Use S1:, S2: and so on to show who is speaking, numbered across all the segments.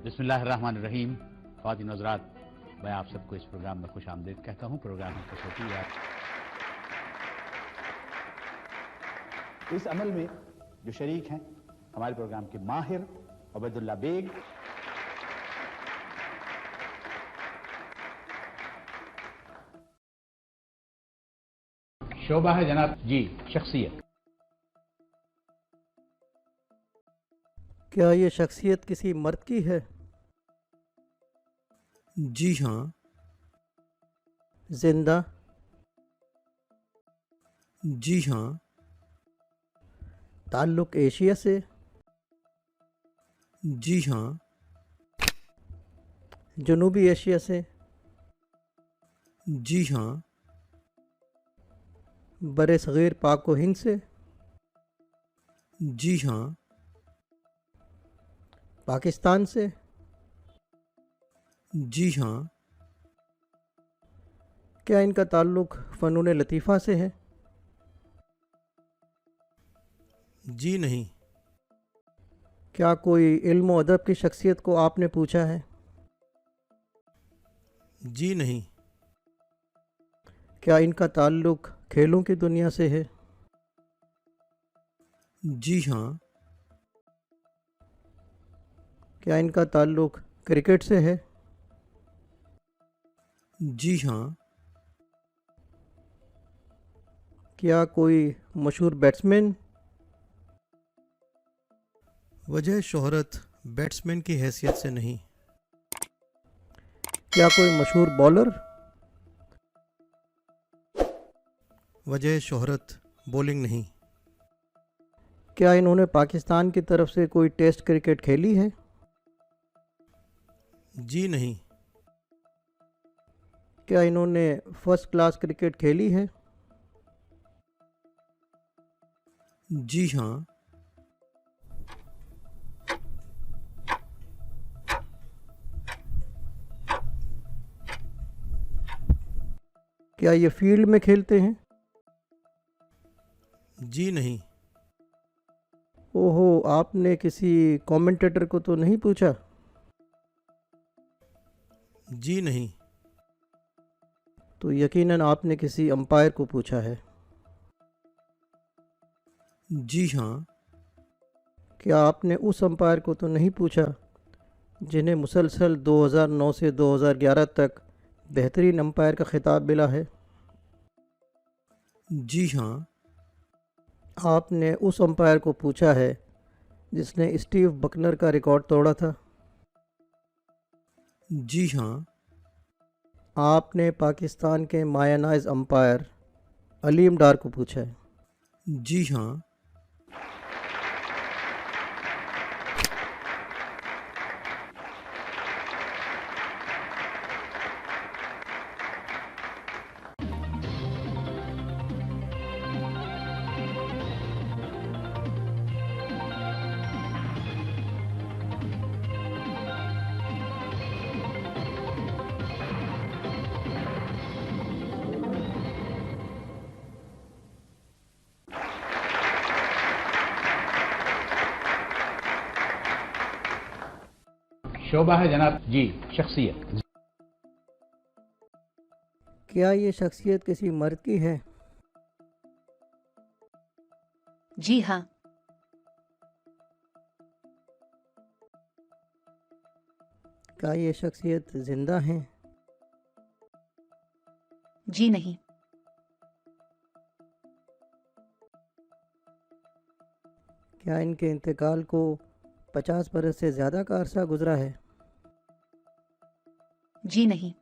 S1: बिस्मिल्लाहिर्रहमानिर्रहीम। ख्वातीन हज़रात, मैं आप सबको इस प्रोग्राम में खुश आमदीद कहता हूँ। प्रोग्राम है कसौटी। इस अमल में जो शरीक हैं हमारे प्रोग्राम के माहिर उबैदुल्लाह बेग, शोभा है जनाब जी शख्सियत।
S2: क्या ये शख्सियत किसी मर्द की है?
S3: जी हाँ।
S2: जिंदा?
S3: जी हाँ।
S2: ताल्लुक एशिया से?
S3: जी हाँ।
S2: जनूबी एशिया से?
S3: जी हाँ।
S2: बरे सग़ीर पाक व हिंद से?
S3: जी हाँ।
S2: पाकिस्तान से?
S3: जी हाँ।
S2: क्या इनका ताल्लुक फ़नून लतीफ़ा से है?
S3: जी नहीं।
S2: क्या कोई इल्म व अदब की शख्सियत को आपने पूछा है?
S3: जी नहीं।
S2: क्या इनका ताल्लुक खेलों की दुनिया से है?
S3: जी हाँ।
S2: क्या इनका ताल्लुक क्रिकेट से है?
S3: जी हाँ।
S2: क्या कोई मशहूर बैट्समैन?
S3: वजह शोहरत बैट्समैन की हैसियत से नहीं।
S2: क्या कोई मशहूर बॉलर?
S3: वजह शोहरत बॉलिंग नहीं।
S2: क्या इन्होंने पाकिस्तान की तरफ से कोई टेस्ट क्रिकेट खेली है?
S3: जी नहीं।
S2: क्या इन्होंने फर्स्ट क्लास क्रिकेट खेली है?
S3: जी हाँ।
S2: क्या ये फील्ड में खेलते हैं?
S3: जी नहीं।
S2: ओहो, आपने किसी कमेंटेटर को तो नहीं पूछा?
S3: जी नहीं।
S2: तो यकीनन आपने किसी अंपायर को पूछा है।
S3: जी हाँ।
S2: क्या आपने उस अंपायर को तो नहीं पूछा जिन्हें मुसलसल 2009 से 2011 तक बेहतरीन अंपायर का खिताब मिला है?
S3: जी हाँ।
S2: आपने उस अंपायर को पूछा है जिसने स्टीव बकनर का रिकॉर्ड तोड़ा था?
S3: जी हाँ।
S2: आपने पाकिस्तान के मायानाइज अंपायर अलीम डार को पूछा है?
S3: जी हाँ।
S1: शोभा है जनाब जी शख्सियत।
S2: क्या ये शख्सियत किसी मर्द की है?
S4: जी हाँ।
S2: क्या ये शख्सियत जिंदा है?
S4: जी नहीं।
S2: क्या इनके इंतकाल को 50 बरस से ज़्यादा का अरसा गुजरा है?
S4: जी नहीं।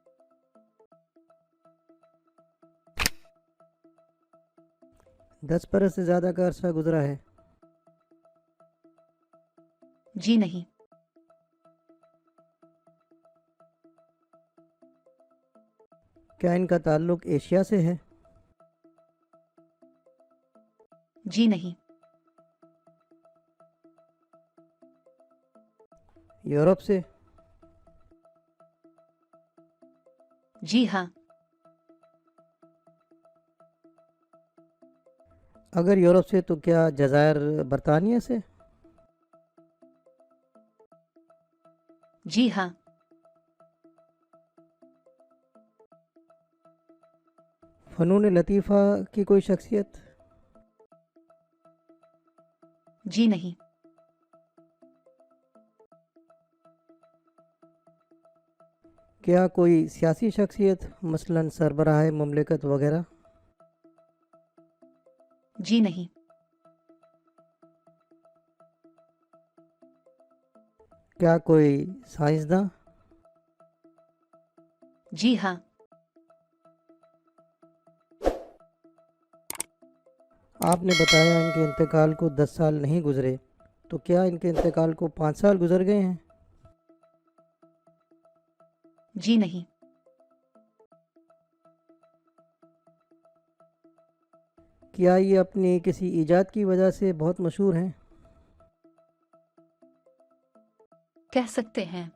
S2: 10 बरस से ज़्यादा का अरसा गुजरा है?
S4: जी नहीं।
S2: क्या इनका ताल्लुक एशिया से है?
S4: जी नहीं।
S2: यूरोप से?
S4: जी हाँ।
S2: अगर यूरोप से तो क्या जज़ायर बरतानिया से?
S4: जी हाँ।
S2: फ़नून लतीफ़ा की कोई शख्सियत?
S4: जी नहीं।
S2: क्या कोई सियासी शख्सियत, मसलन सरबराह मुमलिकत वगैरह?
S4: जी नहीं।
S2: क्या कोई साइंसदां?
S4: जी हाँ।
S2: आपने बताया इनके इंतकाल को 10 साल नहीं गुजरे, तो क्या इनके इंतकाल को 5 साल गुजर गए हैं?
S4: जी नहीं।
S2: क्या ये अपनी किसी ईजाद की वजह से बहुत मशहूर हैं?
S4: कह सकते हैं।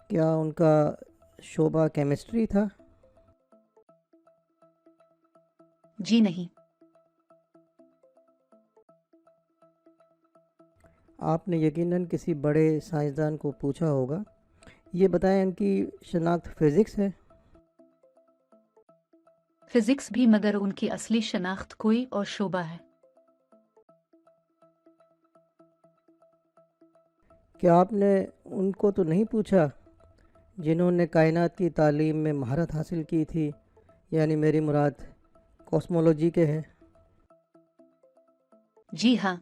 S2: क्या उनका शोबा केमिस्ट्री था?
S4: जी नहीं।
S2: आपने यकीनन किसी बड़े साइंसदान को पूछा होगा। ये बताएं इनकी शनाख्त फ़िज़िक्स है?
S4: फिजिक्स भी, मगर उनकी असली शनाख्त कोई और शोबा है।
S2: क्या आपने उनको तो नहीं पूछा जिन्होंने कायनात की तालीम में महारत हासिल की थी, यानी मेरी मुराद कॉस्मोलॉजी के हैं?
S4: जी हाँ।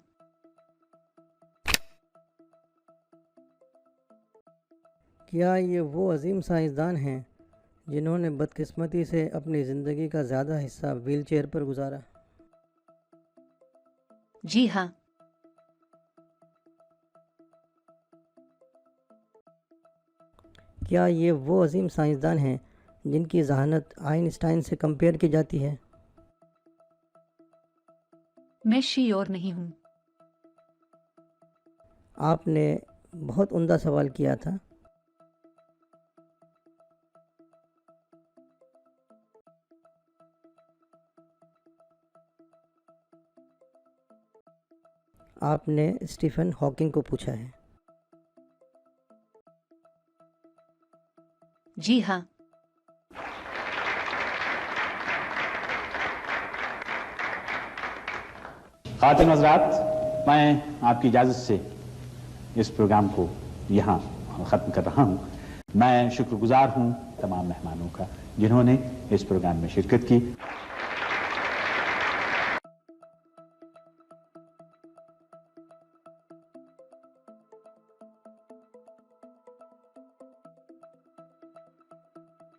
S2: क्या ये वो अजीम साइंसदान हैं जिन्होंने बदकिस्मती से अपनी ज़िंदगी का ज़्यादा हिस्सा व्हीलचेयर पर गुजारा?
S4: जी हाँ।
S2: क्या ये वो अजीम साइंसदान हैं जिनकी जहानत आइंस्टाइन से कंपेयर की जाती है?
S4: मैं श्योर नहीं हूँ।
S2: आपने बहुत उम्दा सवाल किया था। आपने स्टीफन हॉकिंग को पूछा है।
S4: जी हाँ।
S1: ख़ातिन हज़रात, मैं आपकी इजाज़त से इस प्रोग्राम को यहाँ ख़त्म कर रहा हूँ। मैं शुक्रगुज़ार हूँ तमाम मेहमानों का जिन्होंने इस प्रोग्राम में शिरकत की।